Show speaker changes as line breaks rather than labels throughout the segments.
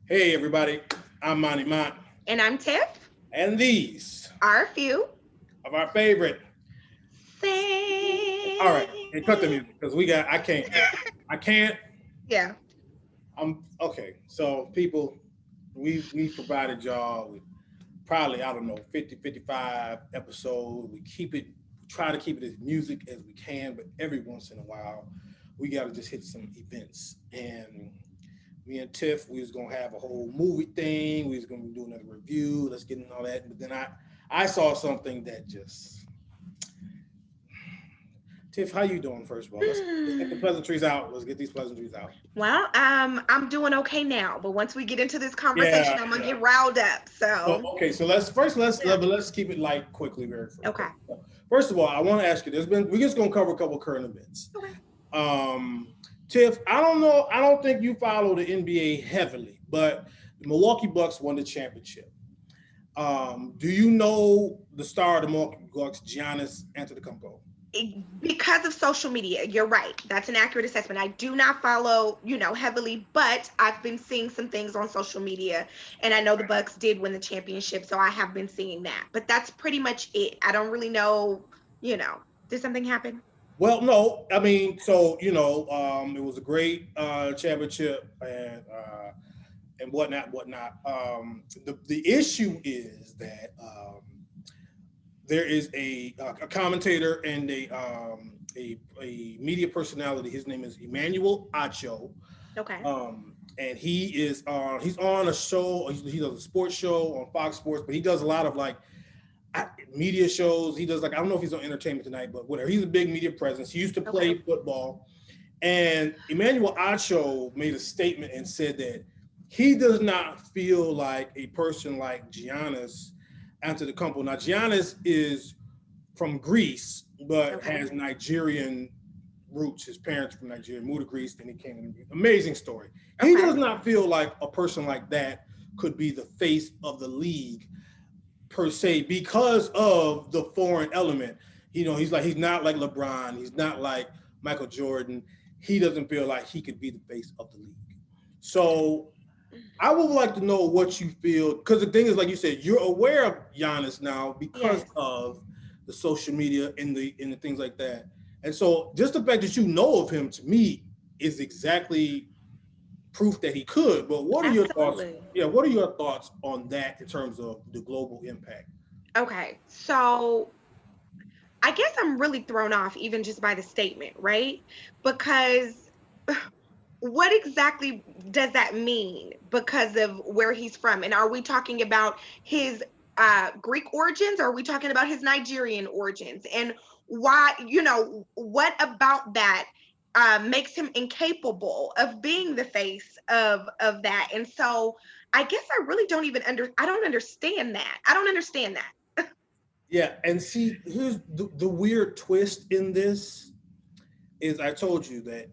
Hey everybody, I'm Monty Mont,
And I'm Tiff.
and these
Our few.
are our favorite. All right, and cut the
Say.
music because we got. I can't. I can't.
Yeah.
I'm okay. So people, we provided y'all with probably I don't know 50, 55 episodes. We keep it. Try to keep it as music as we can, but every once in a while, we got to just hit some events. And me and Tiff, we was gonna have a whole movie thing. We was gonna do another review. Let's get into all that. But then I saw something that just Tiff, how you doing? First of all, let's get the pleasantries out. Let's get these pleasantries out.
Well, I'm doing okay now, but once we get into this
Yeah,
conversation, I'm gonna
yeah.
get riled up.
So
So,
okay, so let's first
yeah.
let's keep it light quickly, very
Okay.
quick. So, first of all, I want to ask you. We're just gonna cover a couple of current events.
Okay.
Um, Tiff, I don't know. I don't think you follow the NBA heavily, but the Milwaukee Bucks won the championship. Do you know the star of the Milwaukee Bucks, Giannis Antetokounmpo?
Because of social media, you're right. That's an accurate assessment. I do not follow, heavily, but I've been seeing some things on social media, and I know the Bucks did win the championship, so I have been seeing that. But that's pretty much it. I don't really know, you know, did something happen?
Well, no, I mean, so it was a great championship and whatnot, whatnot. The issue is that there is a commentator and a media personality. His name is Emmanuel Acho,
Okay.
and he's on a show. He does a sports show on Fox Sports, but he does a lot of like media shows. He does like I don't know if he's on Entertainment Tonight, but whatever. He's a big media presence. He used to
Okay.
play football, and Emmanuel Acho made a statement and said that he does not feel like a person like Giannis Antetokounmpo. Now Giannis is from Greece, but
Okay.
has Nigerian roots. His parents from Nigeria, moved to Greece, then he came in. Amazing story. He
Okay.
does not feel like a person like that could be the face of the league per se because of the foreign element. He's not like LeBron. He's not like Michael Jordan. He doesn't feel like he could be the face of the league. So I would like to know what you feel because the thing is, like you said, you're aware of Giannis now because
Yes.
of the social media and the things like that. And so just the fact that you know of him to me is exactly proof that he could. But what are your thoughts?
Absolutely.
Yeah, what are your thoughts on that in terms of the global impact?
Okay. So I guess I'm really thrown off even just by the statement, right? Because what exactly does that mean because of where he's from? And are we talking about his Greek origins, or are we talking about his Nigerian origins? And why, what about that makes him incapable of being the face of that? And so I guess I really don't even I don't understand that. I don't understand that.
Yeah, and see, here's the weird twist in this is I told you that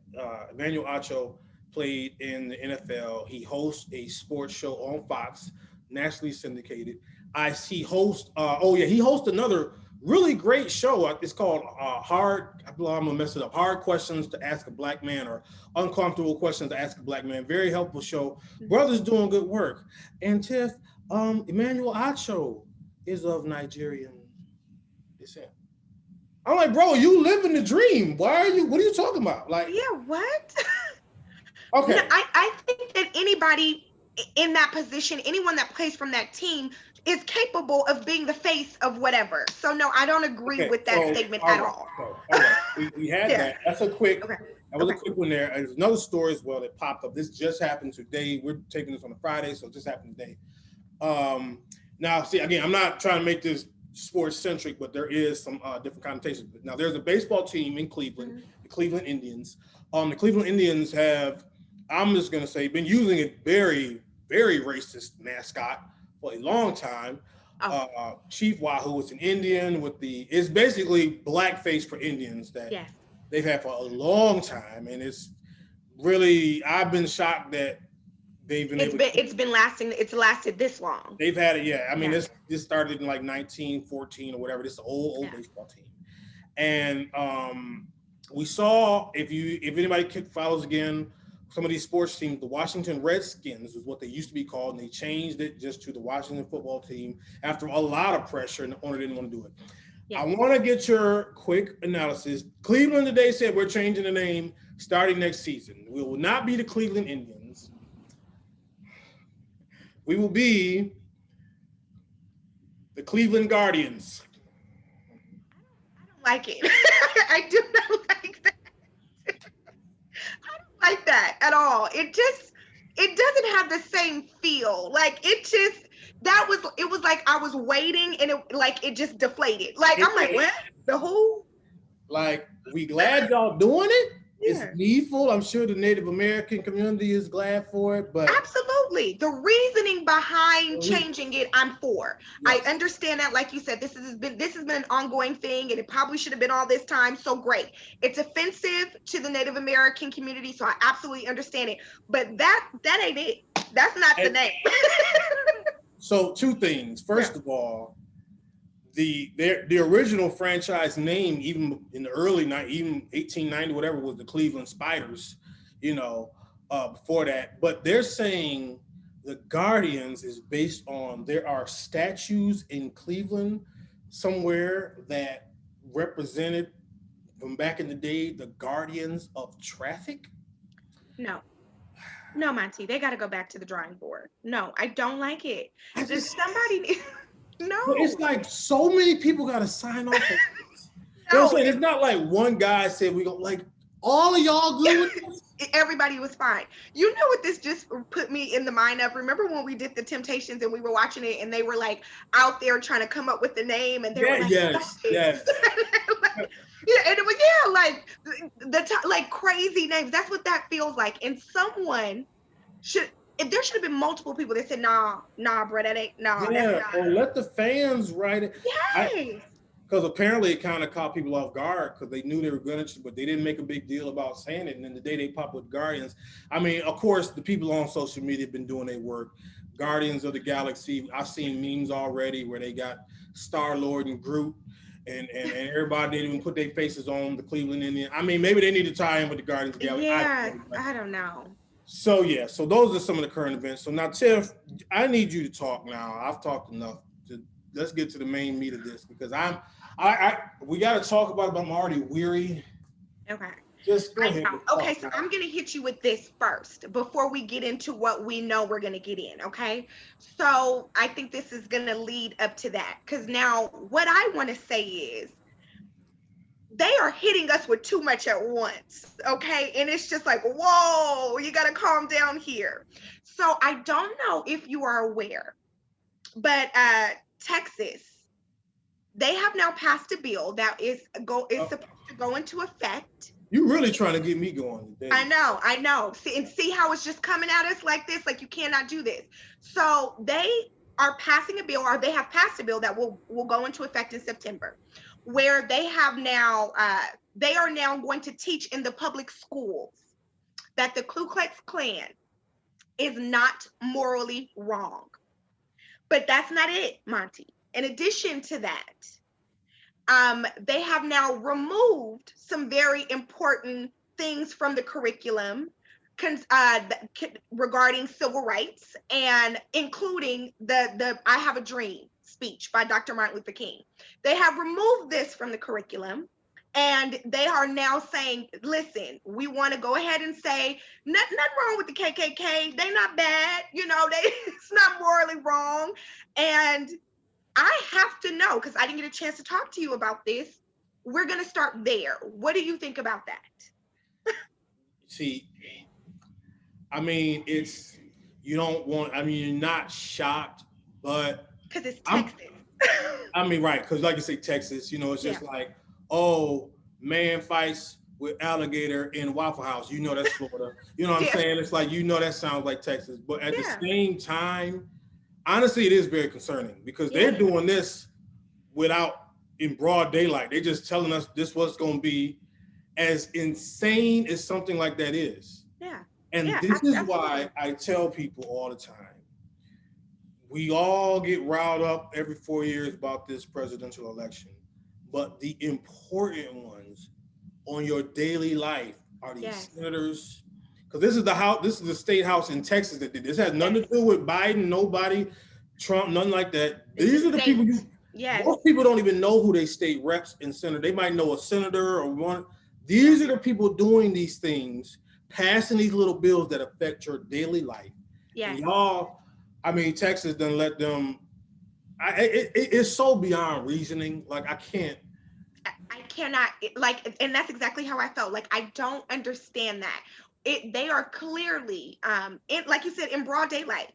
Emmanuel Acho played in the NFL. He hosts a sports show on Fox, nationally syndicated. He hosts. He hosts another really great show. It's called Hard. I'm gonna mess it up. Hard questions to ask a black man, or uncomfortable questions to ask a black man. Very helpful show. Brothers doing good work. And Tiff, Emmanuel Acho is of Nigerian descent. I'm like, bro, you living the dream. Why are you? What are you talking about? Like,
Yeah, what? No,
okay,
I think that anybody in that position, anyone that plays from that team, is capable of being the face of whatever. So no, I don't agree
okay.
with that
So,
statement
all
at
right,
all.
all right. We had
Yeah.
that. That's a quick.
Okay.
That was a
Okay.
quick one there. There's another story as well that popped up. This just happened today. We're taking this on a Friday, so it just happened today. Um, Now, see, again, I'm not trying to make this sports centric, but there is some different connotations. Now, there's a baseball team in Cleveland,
Mhm.
the Cleveland Indians. The Cleveland Indians have, I'm just going to say, been using a very, very racist mascot for a long time.
Oh,
Chief Wahoo is an Indian it's basically blackface for Indians that
yes.
they've had for a long time. And it's really, I've been shocked that they've been able to keep.
It's been lasting. It's lasted this long.
They've had it, yeah. I mean,
Yeah.
this started in like 1914 or whatever. This is an old
Yeah.
baseball team, and we saw if anybody follows again some of these sports teams, the Washington Redskins is what they used to be called, and they changed it just to the Washington football team after a lot of pressure, and the owner didn't want to do it.
Yes.
I want to get your quick analysis. Cleveland today said we're changing the name starting next season. We will not be the Cleveland Indians. We will be the Cleveland Guardians.
I don't like it. I do not like that. I don't like that at all. It doesn't have the same feel. Like it was like I was waiting and it just deflated. Like I'm like, what? The who?
Like, we glad y'all doing it. It's
Yeah.
needful. I'm sure the Native American community is glad for it, but
Absolutely. The reasoning behind changing it, I'm for.
yes.
I understand that, like you said, this has been an ongoing thing, and it probably should have been all this time. So great. It's offensive to the Native American community, so I absolutely understand it. But that ain't it. That's not the name.
So two things. First of all, the original franchise name, even in the early night, even 1890, whatever, was the Cleveland Spiders, before that. But they're saying the Guardians is based on, there are statues in Cleveland somewhere that represented from back in the day the guardians of traffic.
No, Monty, they got to go back to the drawing board. No, I don't like it. Somebody no.
It's like so many people got to sign off on this. You know what I'm
No,
saying? It's not like one guy said we go, like, all of y'all good with this?
everybody was fine. You know what this just put me in the mind of? Remember when we did the Temptations and we were watching it and they were like out there trying to come up with the name, and they were like,
yes.
like, yeah, and it was like like crazy names. That's what that feels like. And someone should, if there should have been multiple people that said, nah, bro, that ain't, nah, that's not.
Or let the fans write it.
Yes.
Because apparently it kind of caught people off guard because they knew they were going to, but they didn't make a big deal about saying it. And then the day they pop with Guardians, I mean, of course, the people on social media have been doing their work. Guardians of the Galaxy, I've seen memes already where they got Star-Lord and Groot, and everybody didn't even put their faces on the Cleveland Indians. I mean, maybe they need to tie in with the Guardians of the Galaxy.
Yeah, I don't know.
So those are some of the current events. So now, Tiff, I need you to talk now. I've talked enough. Let's get to the main meat of this, because we got to talk about it, but I'm already weary.
Okay.
Just go ahead.
Okay, so I'm going to hit you with this first before we get into what we know we're going to get in, okay? So I think this is going to lead up to that, because now what I want to say is they are hitting us with too much at once, okay? And it's just like, whoa, you got to calm down here. So I don't know if you are aware, but Texas, they have now passed a bill that is supposed to go into effect.
You really trying to get me going today.
I know. See how it's just coming at us like this? Like, you cannot do this. So they are passing a bill, or they have passed a bill that will go into effect in September, where they have now, they are now going to teach in the public schools that the Ku Klux Klan is not morally wrong. But that's not it, Monty. In addition to that, they have now removed some very important things from the curriculum regarding civil rights, and including the I Have a Dream speech by Dr. Martin Luther King. They have removed this from the curriculum, and they are now saying, listen, we want to go ahead and say nothing wrong with the KKK. They're not bad. It's not morally wrong. And I have to know, because I didn't get a chance to talk to you about this. We're going to start there. What do you think about that?
See, I mean, you're not shocked, but.
Because it's Texas.
Right, because like you say, Texas, it's just like, oh, man fights with alligator in Waffle House. That's Florida. You know what I'm saying? It's like, that sounds like Texas. But at the same time, honestly, it is very concerning, because they're doing this in broad daylight. They're just telling us this what's going to be, as insane as something like that is.
Yeah.
And this is why I tell people all the time, we all get riled up every 4 years about this presidential election, but the important ones on your daily life are these senators. because this is the house, this is the state house in Texas that did this. Has nothing to do with Biden, nobody, Trump, nothing like that. These are the people most people don't even know who they state reps and senator. They might know a senator or one. These are the people doing these things, passing these little bills that affect your daily life. And y'all, I mean, Texas done let them. It's so beyond reasoning. Like I
cannot like, and that's exactly how I felt. Like I don't understand that. They are clearly like you said, in broad daylight,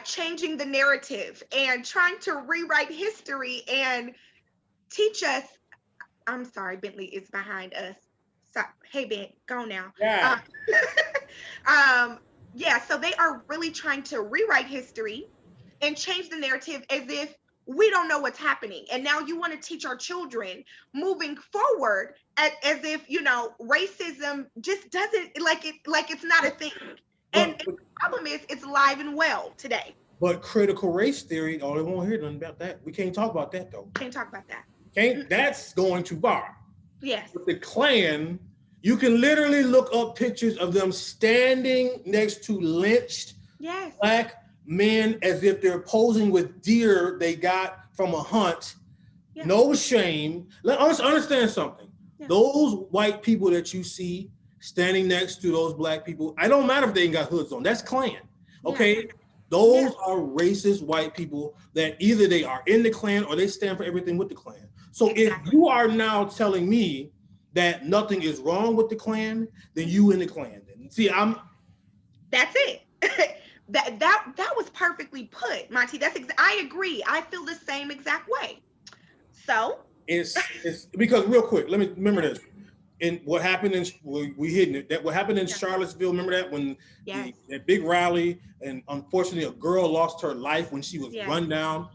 changing the narrative and trying to rewrite history and teach us. I'm sorry, Bentley is behind us. So, hey Ben, go now.
Yeah.
Yeah, so they are really trying to rewrite history and change the narrative as if we don't know what's happening. And now you want to teach our children moving forward as if, racism just doesn't like it's not a thing. And the problem is it's alive and well today.
But critical race theory, oh, they won't hear nothing about that. We can't talk about that though.
Can't talk about that.
That's going too far.
Yes.
With the Klan, you can literally look up pictures of them standing next to lynched black men as if they're posing with deer they got from a hunt. Yeah. No shame. Let's understand something. Yeah. Those white people that you see standing next to those black people, I don't matter if they ain't got hoods on. That's Klan. Okay? Yeah. Those are racist white people that either they are in the Klan or they stand for everything with the Klan. So if you are now telling me that nothing is wrong with the Klan, then you in the Klan. Then see,
That's it. that was perfectly put, Monty. I agree. I feel the same exact way. So
it's because real quick, let me remember this. And what happened in we hitting it. That what happened in Charlottesville. Remember that when that big rally, and unfortunately a girl lost her life when she was run down.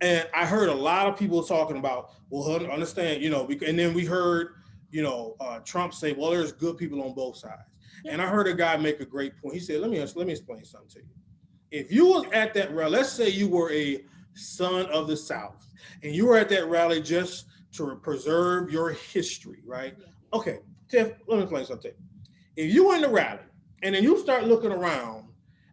And I heard a lot of people talking about, well, understand, and then we heard, Trump say, well, there's good people on both sides. Yeah. And I heard a guy make a great point. He said, let me explain something to you. If you was at that rally, let's say you were a son of the South, and you were at that rally just to preserve your history, right? Yeah. Okay, Tiff, let me explain something. If you were in the rally, and then you start looking around,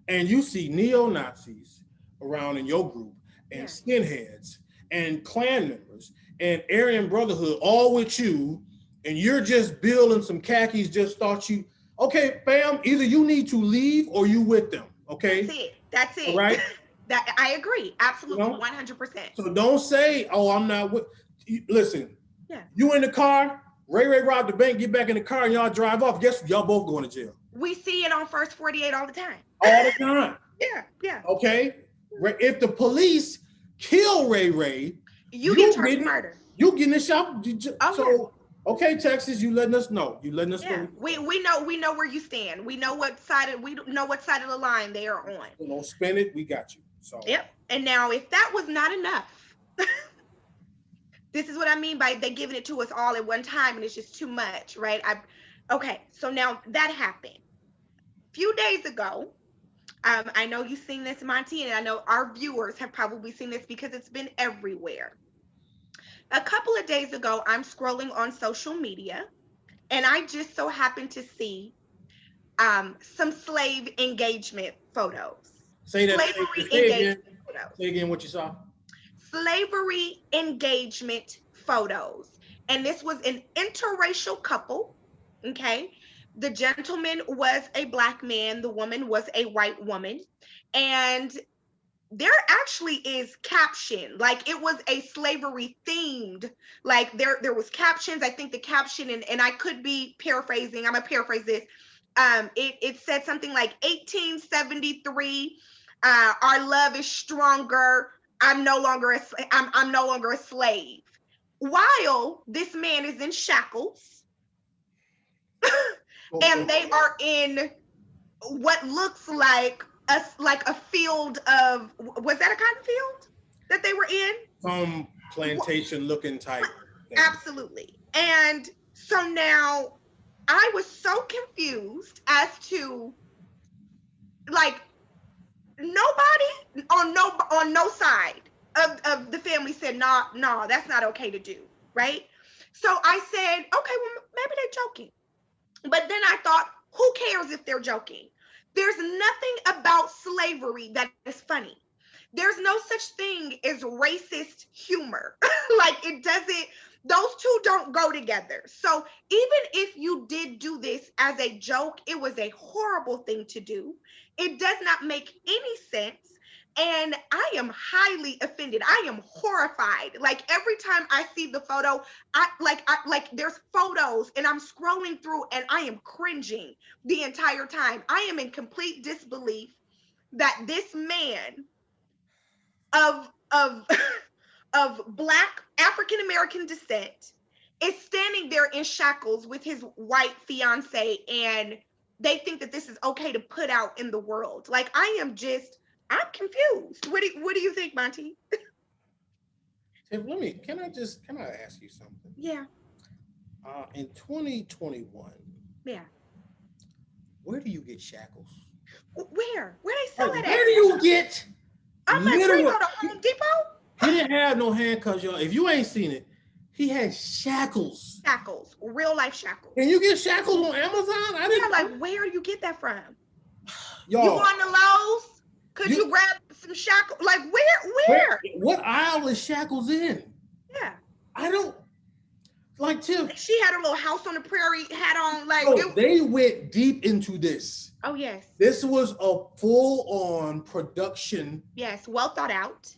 and you see neo-Nazis around in your group, and skinheads and Klan members and Aryan Brotherhood all with you, and you're just building some khakis, just thought you, okay, fam, either you need to leave or you with them, okay?
That's it.
All right?
That I agree, absolutely, 100%.
So don't say, oh, I'm not with, listen, you in the car, Ray robbed the bank, get back in the car, and y'all drive off, guess y'all both going to jail.
We see it on First 48 all the time.
All the time.
Yeah.
Okay? If the police kill Ray,
you get charged with murder.
You getting a shot. Okay, Texas, you letting us know. Know.
We know where you stand. We know what side of the line they are on.
So don't spin it. We got you. So.
Yep. And now, if that was not enough, this is what I mean by they giving it to us all at one time, and it's just too much, right? Okay. So now that happened a few days ago. I know you've seen this, Monty, and I know our viewers have probably seen this because it's been everywhere. A couple of days ago, I'm scrolling on social media, and I just so happened to see some slave engagement photos.
Say again what you saw.
Slavery engagement photos. And this was an interracial couple, okay? The gentleman was a black man, the woman was a white woman, and there actually is caption, like it was a slavery themed, like there was captions. I think the caption, and I could be paraphrasing, I'm gonna paraphrase this. It said something like 1873, our love is stronger, I'm no longer a slave, while this man is in shackles. And they are in what looks like a field of, was that a cotton field that they were in?
Some plantation looking type thing.
Absolutely. And so now I was so confused as to, like, nobody on no side of the family said, no, that's not okay to do, right? So I said, okay, well, maybe they're joking. But then I thought, Who cares if they're joking? There's nothing about slavery that is funny. There's no such thing as racist humor. Like it doesn't, those two don't go together. So even if you did do this as a joke, it was a horrible thing to do. It does not make any sense. And I am highly offended. I am horrified. Like every time I see the photo, I like there's photos and I'm scrolling through and I am cringing the entire time. I am in complete disbelief that this man of of black African American descent is standing there in shackles with his white fiance, and they think that this is okay to put out in the world. Like I'm confused. What do you think, Monty?
Tiff, can I ask you something?
Yeah,
In 2021,
yeah.
where do you get shackles?
Where they sell
Like,
it
where do
at?
you get
I'm like, where you
literal?
go to Home Depot?
He didn't have no handcuffs, y'all. If you ain't seen it, he had shackles.
Shackles, real life shackles.
Can you get shackles on Amazon? I
Yeah,
didn't.
like where do you get that from? You
Y'all,
on the Lowe's? Could
you
you grab some shackles? Like where?
where?
Where?
What aisle is shackles in?
Yeah.
I don't like Tiff.
She had a little house on the prairie hat on, like
No,
it.
they went deep into this.
Oh yes,
This was a full-on production.
yes, well thought out.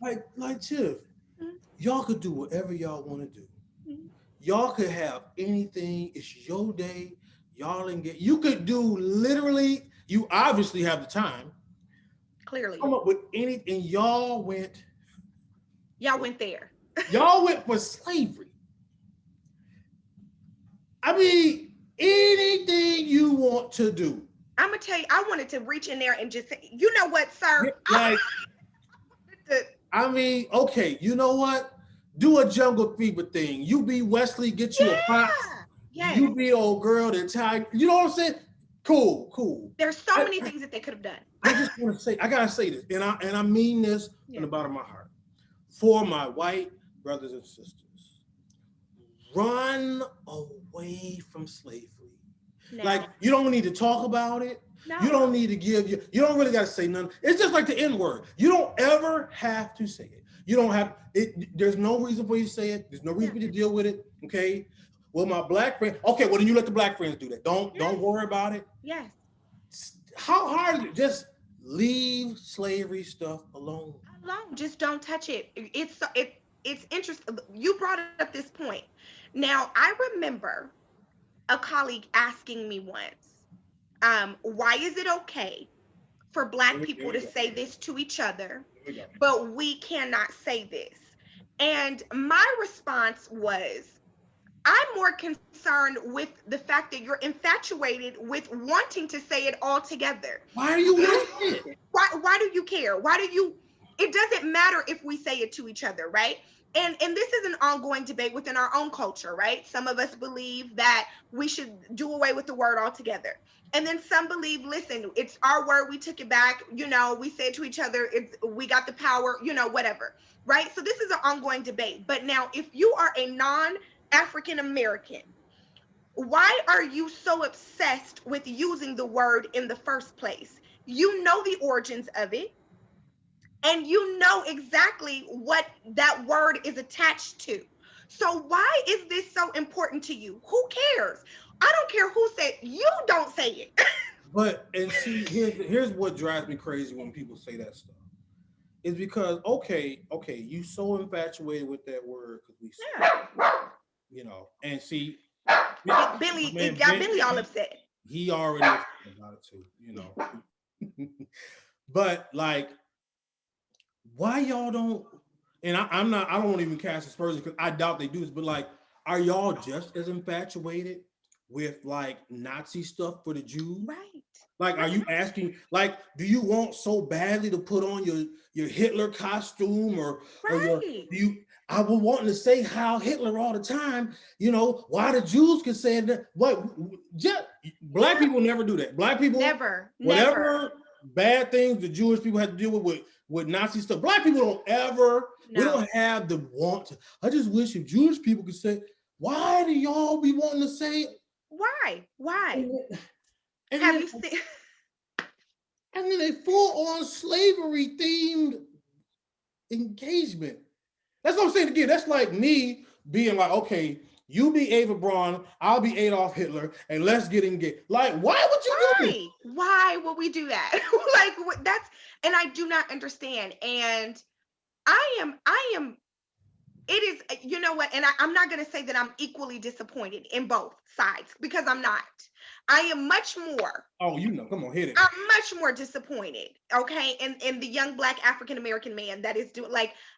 Like Tiff,
Mhm,
y'all could do whatever y'all want to do.
mhm.
Y'all could have anything. It's your day. Y'all can get. You could do literally. You obviously have the time.
Clearly,
Come up with anything. Y'all went.
y'all went there.
Y'all went for slavery. I mean, anything you want to do.
I'm gonna tell you, I wanted to reach in there and just say, you know what, sir?
Like, I mean, okay, you know what? Do a jungle fever thing. You be Wesley, get you a box.
Yeah, yes.
You be old girl that tie. You know what I'm saying? Cool, cool.
There's so
I,
many things that they could have done.
I just want to say, I gotta say this, and I mean this
Yeah.
from the bottom of my heart. For my white brothers and sisters, run away from slavery.
No,
Like you don't need to talk about it.
no.
You don't need to you don't really got to say nothing. It's just like the N-word. You don't ever have to say it. You don't have it. There's no reason for you to say it. There's no reason for you to deal with it. Okay. Well, my black friend. Okay, well then you let the black friends do that. Don't worry about it.
Yes.
How hard is it? Just leave slavery stuff alone.
Alone, just don't touch it. It's interesting. You brought up this point. Now, I remember a colleague asking me once, why is it okay for Black people to say this to each other, but we cannot say this? And my response was, I'm more concerned with the fact that you're infatuated with wanting to say it all together.
Why are you wanting it?
Why do you care? Why do you, it doesn't matter if we say it to each other, right? And this is an ongoing debate within our own culture, right? Some of us believe that we should do away with the word altogether. And then some believe, listen, it's our word, we took it back, we said to each other, we got the power, whatever, right? So this is an ongoing debate. But now if you are a non-African American, why are you so obsessed with using the word in the first place? You know the origins of it, and you know exactly what that word is attached to. So why is this so important to you? Who cares? I don't care who said, you don't say it.
But and see, here's what drives me crazy when people say that stuff. Is because okay, you so infatuated with that word because we say, and see,
Billy,
man,
it got Billy all upset.
he already upset about it too, But like, why y'all don't? And I'm not. I don't even cast aspersions because I doubt they do this. But like, are y'all just as infatuated with like Nazi stuff for the Jews?
Right.
Like, are you asking? Like, do you want so badly to put on your Hitler costume or your? Do you? I was wanting to say Heil Hitler all the time. Why the Jews can say that? What? Just black people never do that. Black people
never.
Bad things the Jewish people have to deal with Nazi stuff. Black people don't ever. No. We don't have the want to. I just wish if Jewish people could say, why do y'all be wanting to say?
Why?
And
Have
then
you seen?
a full on slavery themed engagement. That's what I'm saying again. That's like me being like, okay, you be Ava Braun, I'll be Adolf Hitler, and let's get engaged. Like, why would you do this?
Why would we do that? That's, and I do not understand. And I am it is, you know what, and I'm not going to say that I'm equally disappointed in both sides, because I'm not. I am much more,
Oh, come on, hit it.
I'm much more disappointed, okay, in the young black African American man that is doing,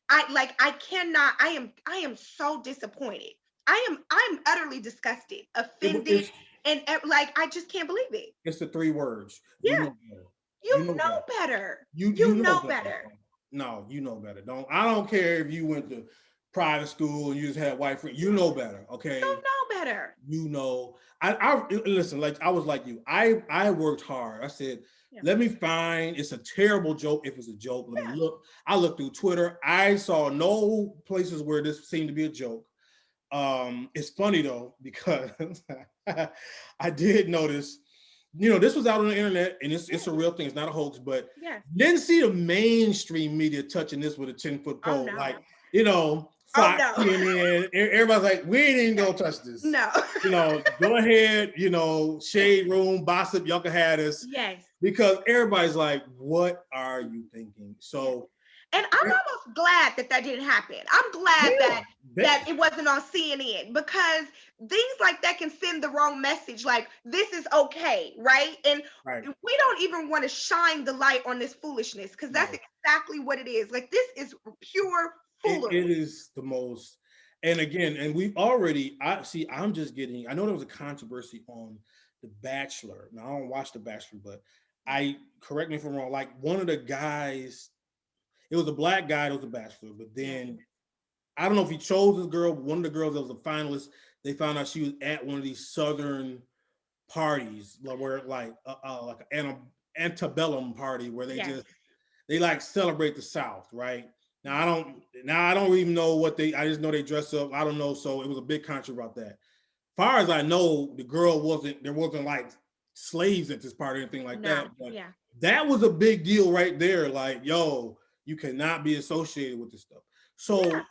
I cannot, I am so disappointed. I'm utterly disgusted, offended,
It's
and like I just can't believe it.
it's the three words. You
Yeah,
know better. You
you
know better.
know better.
You
You
know
know
better.
better.
No, you know better. I don't care if you went to private school and you just had white friends. You know better, okay?
You know better.
You know. I listen, like I was like you. I worked hard. I said,
Yeah.
let me find, it's a terrible joke. If it's a joke, let me
Yeah.
look. I looked through Twitter. I saw no places where this seemed to be a joke. It's funny though, because I did notice, this was out on the internet and it's a real thing. It's not a hoax, but
Yeah.
didn't see the mainstream media touching this with a 10-foot
Oh
pole.
no.
Like,
Oh
Fox,
no.
CNN, everybody's like, we ain't even gonna touch this.
No.
Go ahead, shade room, gossip, y'all can have this.
Yes.
Because everybody's like, what are you thinking? So,
and I'm almost glad that didn't happen. I'm glad that it wasn't on CNN, because things like that can send the wrong message. Like, this is okay, right? And we don't even want to shine the light on this foolishness, because that's exactly what it is. Like, this is pure foolery.
It is the most. And again, and we've already, I know there was a controversy on The Bachelor. Now, I don't watch The Bachelor, but correct me if I'm wrong, like one of the guys, it was a black guy that was a bachelor, but then I don't know if he chose this girl, but one of the girls that was a finalist, they found out she was at one of these Southern parties where like an antebellum party where they like celebrate the South, right? Now I don't even know what I just know they dress up. I don't know. So it was a big controversy about that. Far as I know, there wasn't like slaves at this party or anything like that. But that was a big deal right there. Like, yo, you cannot be associated with this stuff. So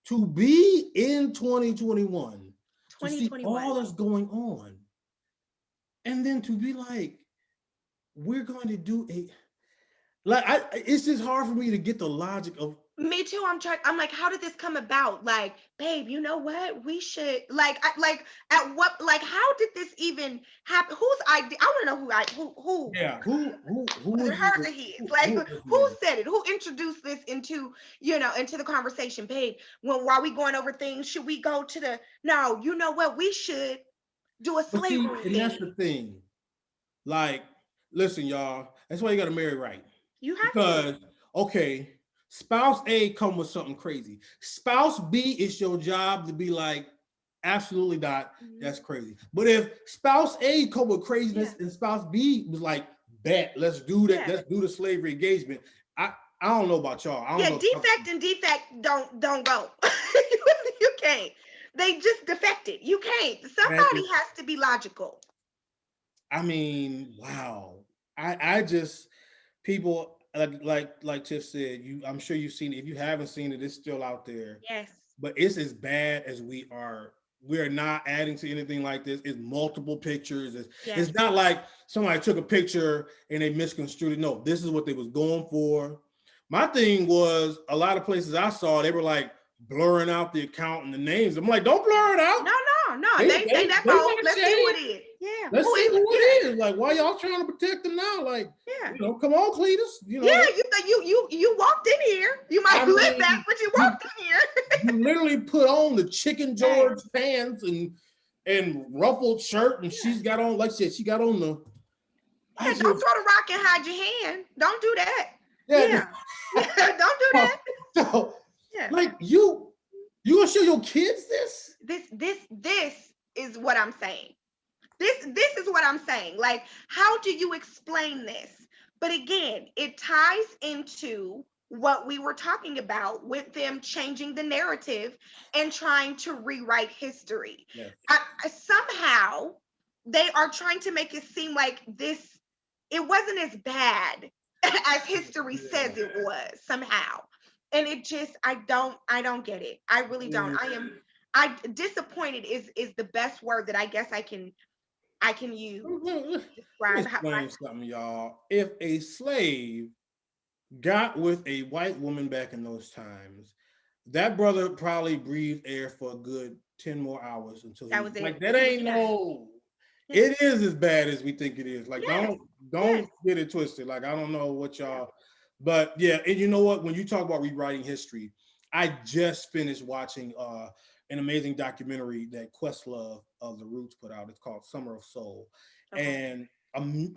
to be in 2021, to see all that's going on, and then to be like, we're going to do it's just hard for me to get the logic of.
Me too. I'm like, how did this come about? Like, babe, you know what? We should at what, like, how did this even happen? Whose idea? I want to know who.
Yeah, who
was it hers or his? Like, who said it? Who introduced this into the conversation, babe? While we going over things, should we go to the? No, you know what? We should do a slavery thing.
And that's the thing. Like, listen, y'all. That's why you got to marry right.
You have to.
Okay, spouse A come with something crazy. Spouse B, it's your job to be like, absolutely not. That's crazy. But if spouse A come with craziness and spouse B was like, bet, let's do that. Let's do the slavery engagement. I don't know about y'all. I don't know.
Defect and defect don't go. You can't. They just defected. You can't. Somebody has to be logical.
I mean, wow. I just, people like Tiff said, I'm sure you've seen it. If you haven't seen it, it's still out there.
Yes.
But it's as bad as we are. We are not adding to anything like this. It's multiple pictures. It's not like somebody took a picture and they misconstrued it. No, this is what they was going for. My thing was, a lot of places I saw, they were like blurring out the account and the names. I'm like, don't blur it out.
No. They that bold. Let's see who it is. Yeah.
Let's see who it is. Like, why y'all trying to protect them now? Like, come on, Cletus.
Yeah, you walked in here. You might live back, but you walked in here.
You literally put on the Chicken George pants and ruffled shirt, and she's got on, like I said, she got on the.
Don't throw the rock and hide your hand. Don't do that. Yeah. Don't do that.
So, like, you gonna show your kids this?
This is what I'm saying. This is what I'm saying. Like, how do you explain this? But again, it ties into what we were talking about with them changing the narrative and trying to rewrite history. Somehow they are trying to make it seem like this, it wasn't as bad as history says it was somehow. And it just, I don't get it. I really don't. I disappointed is the best word that I guess I can use
Let
to
me
describe how
explain something, y'all. If a slave got with a white woman back in those times, that brother probably breathed air for a good 10 more hours until he
that
was
was it.
like, that
He was
ain't
done.
no,
Yeah.
it is as bad as we think it is. Like,
Yes.
don't
Yes.
get it twisted. Like, I don't know what
Yeah.
y'all, but yeah, and you know what? When you talk about rewriting history, I just finished watching an amazing documentary that Questlove of the Roots put out. It's called Summer of Soul.
Okay.
And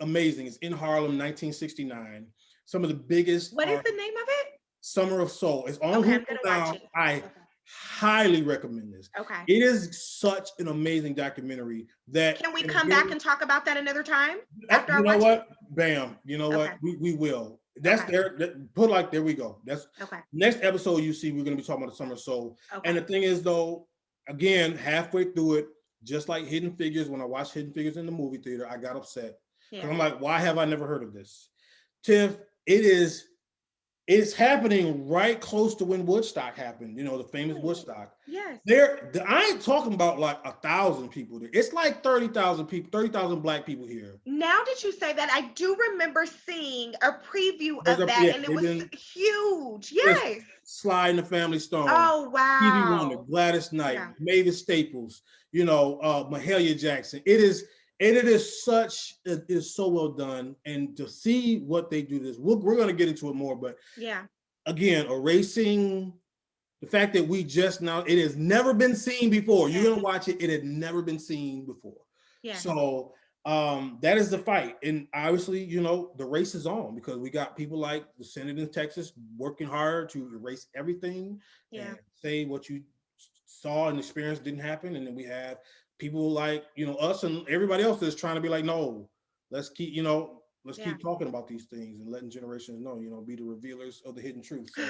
amazing. It's in Harlem, 1969. Some of the biggest
What is the name of it?
Summer of Soul. It's on
Okay,
Hulu
I'm gonna watch
now.
it.
I
Okay.
highly recommend this.
Okay.
It is such an amazing documentary that,
Can we
and
come back
again,
and talk about that another time after I
you know
watch it?
what? Bam. You know what?
Okay.
We will. That's
Okay.
there. Put like there we go. That's
Okay.
next episode you see. We're gonna be talking about the Summer of Soul. And
Okay.
the thing is though, again, halfway through it, just like Hidden Figures, when I watched Hidden Figures in the movie theater, I got upset because
Yeah.
I'm like, why have I never heard of this? Tiff, it is. It's happening right close to when Woodstock happened. You know, the famous
Yes.
Woodstock.
Yes.
I ain't talking about like 1,000 people there. It's like 30,000 people, 30,000 black people here.
Now that you say that, I do remember seeing a preview
There's
of
a
that,
yeah,
and it
they've
was
been
huge.
just
Yes.
sliding the Family Stone,
Oh
Stevie Wonder,
wow.
Gladys Knight,
Yeah.
Mavis Staples, you know, Mahalia Jackson. It is so well done. And to see what they do this, we're gonna get into it more, but
Yeah.
again, erasing the fact that we just now, it has never been seen before. You're
Yes.
gonna watch it, it had never been seen before.
Yes.
So that is the fight. And obviously, you know, the race is on because we got people like the Senate in Texas working hard to erase everything
Yeah.
and say what you saw and experienced didn't happen. And then we have people like, you know, us and everybody else that's trying to be like, no, let's keep, you know, let's
Yeah.
keep talking about these things and letting generations know, you know, be the revealers of the hidden truth. So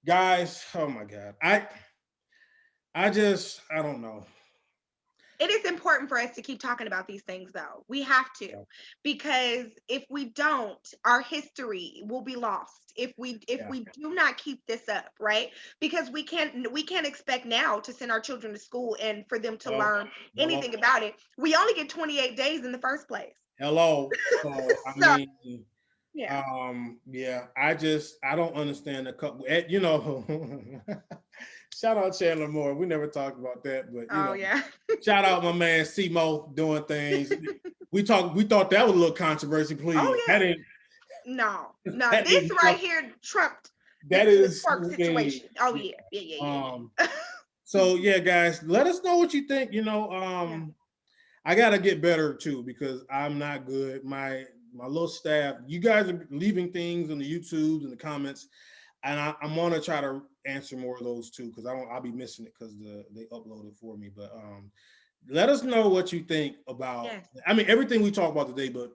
guys, oh my God. I don't know.
It is important for us to keep talking about these things though. We have to,
Yeah.
because if we don't, our history will be lost if
Yeah.
we do not keep this up, right? Because we can't expect now to send our children to school and for them to
Well,
learn
hello.
anything about it. We only get 28 days in the first place.
Hello. So I
So,
mean,
yeah.
yeah, I don't understand the couple. You know, shout out Chandler Moore. We never talked about that, but you
Oh
know,
yeah.
shout out my man Simo doing things. We thought that was a little controversy. Please,
Oh yeah. No, no,
that
this
ain't
right here trumped
that
the
is
twerk
hey,
situation. Oh yeah. Yeah, yeah, yeah, yeah.
So yeah, guys, let us know what you think. You know,
Yeah.
I gotta get better too because I'm not good. My little staff, you guys are leaving things in the YouTubes and the comments, and I'm gonna try to answer more of those too because I'll be missing it because they upload it for me. But let us know what you think about.
Yes.
I mean, everything we talked about today, but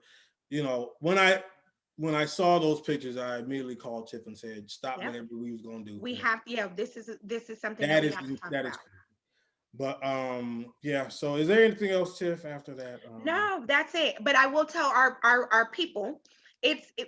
you know, when I saw those pictures, I immediately called Tiff and said, "Stop
Yep.
whatever we was gonna do."
We
'Cause
have, yeah, this is something that
that
we
is
have to talk
that is
about.
cool. But yeah. So is there anything else, Tiff? After that,
No, that's it. But I will tell our people,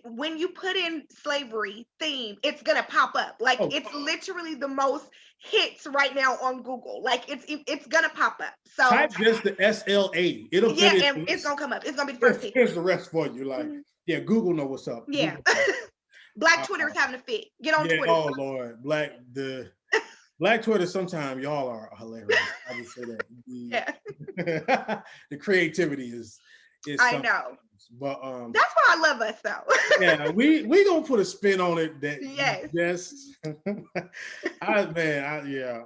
when you put in slavery theme, it's gonna pop up. Like
oh,
it's literally the most hits right now on Google. Like it's gonna pop up. So
type just the SLA. It'll
yeah,
fit it.
and it's gonna come up. It's gonna be the first hit.
Here's the rest for you. Like,
Mhm.
yeah, Google know what's up.
Yeah.
Google.
Black
Uh,
Twitter is having a fit. Get on
yeah.
Twitter.
Oh Lord, Black Twitter. Sometimes y'all are hilarious. I just say that
Yeah,
the creativity is
I
something.
know.
But
That's why I love us though.
yeah, we gonna put a spin on it that
Yes.
just yeah.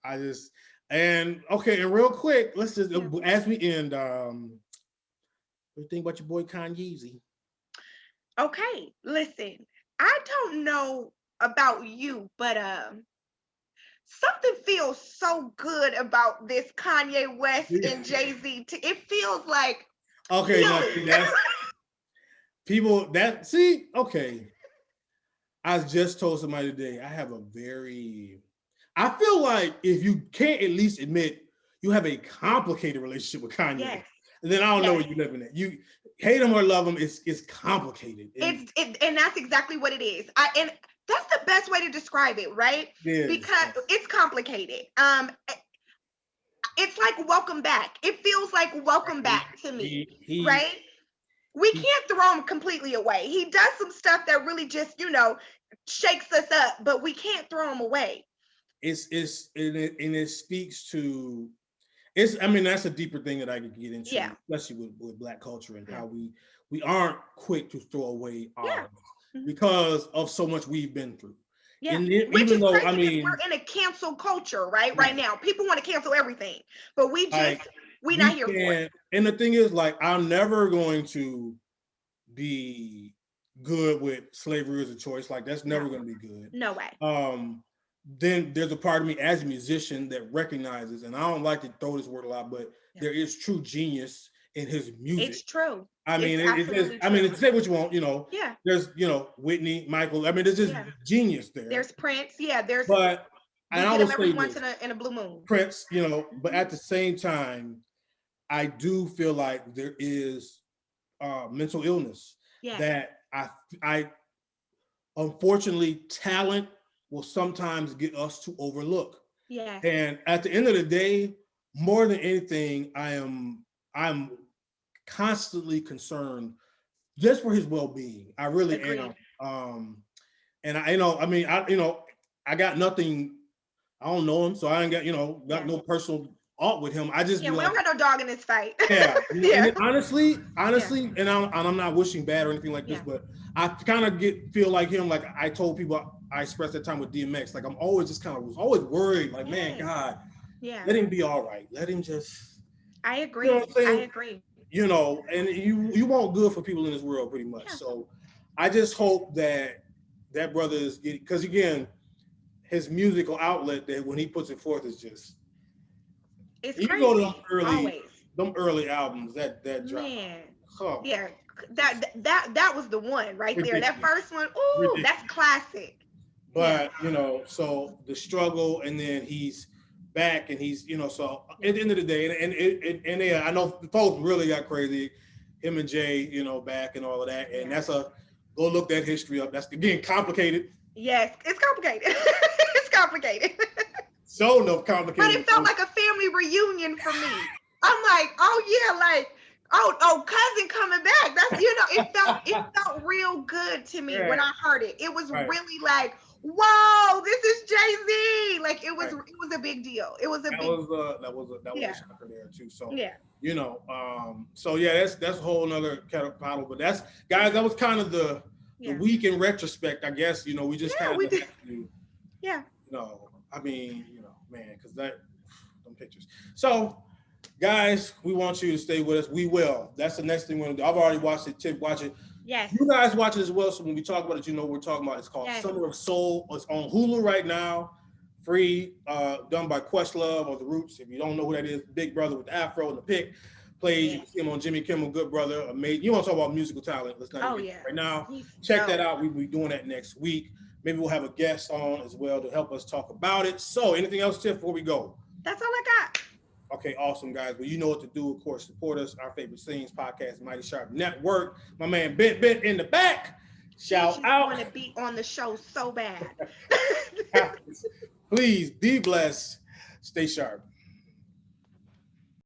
I just and okay, and real quick, let's just
Yeah.
as we end, what do you think about your boy Kanye?
Okay, listen. I don't know about you, but something feels so good about this Kanye West and Jay-Z. It feels like
Okay, now
healing.
see that's people that see, okay. I just told somebody today, I feel like if you can't at least admit you have a complicated relationship with Kanye.
Yes.
then I don't know
Yes.
where you're living at. You hate them or love them. It's complicated.
And that's exactly what it is. And that's the best way to describe it, right?
It is.
Because it's complicated. It's like welcome back. It feels like welcome back to me, right? We can't throw him completely away. He does some stuff that really just, shakes us up, but we can't throw him away.
It speaks to I mean, that's a deeper thing that I could get into, especially with Black culture and how we aren't quick to throw away ours because of so much we've been through.
Yeah, which is crazy because we're in a cancel culture, right now. People want to cancel everything, but we're not here for it.
And the thing is, like, I'm never going to be good with slavery as a choice. Like, that's never going to be good.
No way.
Then there's a part of me as a musician that recognizes, and I don't like to throw this word a lot, but there is true genius in his music.
It's true.
I mean, say what you want,
Yeah.
There's, Whitney, Michael. I mean, there's just genius there.
There's Prince. Yeah.
But and I will say
once in a blue moon.
Prince, but at the same time, I do feel like there is mental illness that I unfortunately talent will sometimes get us to overlook.
Yeah.
And at the end of the day, more than anything, I'm constantly concerned just for his well-being. I really am. And I got nothing. I don't know him, so I ain't got no personal art with him. I just
we don't got no dog in this fight.
And honestly, and I'm not wishing bad or anything like this, but I kind of feel like him. Like I told people, I expressed that time with DMX. Like I'm always just was always worried. Like man, God, let him be all right. Let him just.
I agree. I agree.
And you want good for people in this world, pretty much. So I just hope that brother is getting, because again, his musical outlet that when he puts it forth is just.
It's
you
crazy.
Go to them early albums that drop.
Man. Oh. Yeah, that was the one right there. That first one, that's classic.
But so the struggle, and then he's back, and he's so at the end of the day, and I know the folks really got crazy, him and Jay, back and all of that, and that's go look that history up. That's again complicated.
Yes, it's complicated. It's complicated.
So no complicated.
But it felt like a family reunion for me. I'm like, oh yeah, like cousin coming back. That's it felt real good to me when I heard it. It was really like, whoa, this is Jay-Z. Like it was a big deal. It was a big
that was a shocker there too. So that's a whole nother cattle. But that's guys, that was kind of the week in retrospect, I guess. We just kind of have to, I mean, man, because them pictures. So, guys, we want you to stay with us. We will. That's the next thing we're gonna do. I've already watched it. Tiff, watch it.
Yes.
You guys watch it as well. So when we talk about it, what we're talking about. It's called Summer of Soul. It's on Hulu right now. Free, done by Questlove or The Roots. If you don't know who that is, big brother with the afro and the pick. Plays. You can see him on Jimmy Kimmel, good brother. Amazing. You want to talk about musical talent? Let's not right now. Check that out. We'll be doing that next week. Maybe we'll have a guest on as well to help us talk about it. So anything else, Tiff, before we go?
That's all I got.
Okay, awesome, guys. Well, you know what to do. Of course, support us. Our favorite scenes podcast, Mighty Sharp Network. My man, Bent in the back. Shout out.
I want to be on the show so bad.
Please be blessed. Stay sharp.